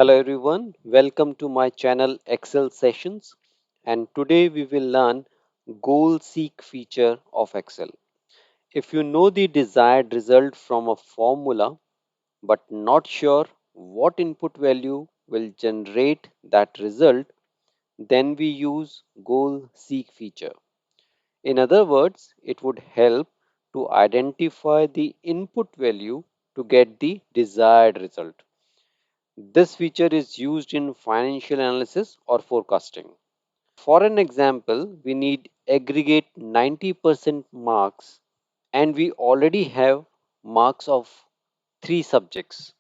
Hello everyone, welcome to my channel Excel Sessions, and today we will learn goal seek feature of Excel. If you know the desired result from a formula but not sure what input value will generate that result, then we use goal seek feature. In other words, it would help to identify the input value to get the desired result. This feature is used in financial analysis or forecasting. For an example, we need aggregate 90% marks and we already have marks of 3 subjects.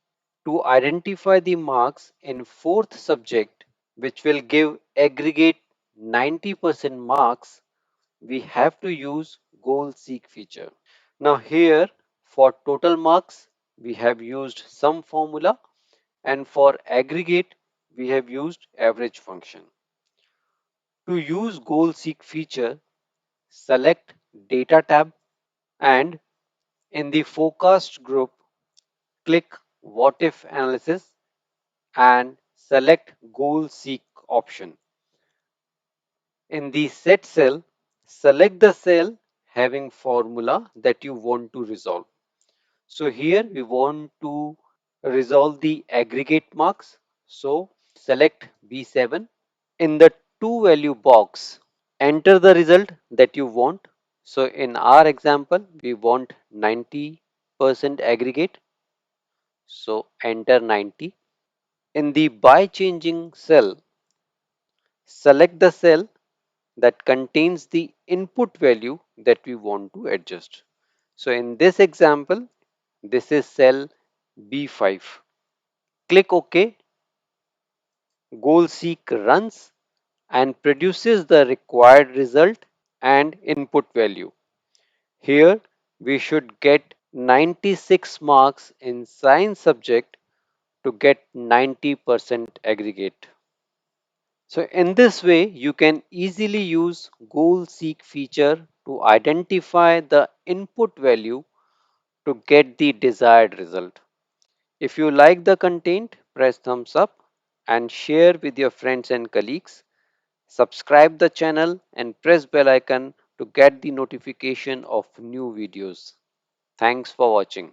To identify the marks in fourth subject which will give aggregate 90% marks, we have to use goal seek feature. Now here for total marks we have used sum formula, and for aggregate we have used average function. To use goal seek feature, select data tab and in the forecast group click what if analysis and select goal seek option. In the set cell, select the cell having formula that you want to resolve. So here we want to resolve the aggregate marks. So select B7. In the to value box, enter the result that you want. So in our example, we want 90% aggregate. So enter 90. In the by changing cell, select the cell that contains the input value that we want to adjust. So in this example, this is cell B5. Click OK. Goal seek runs and produces the required result and input value. Here we should get 96 marks in science subject to get 90% aggregate. So in this way you can easily use goal seek feature to identify the input value to get the desired result. If you like the content, press thumbs up and share with your friends and colleagues. Subscribe the channel and press bell icon to get the notification of new videos. Thanks for watching.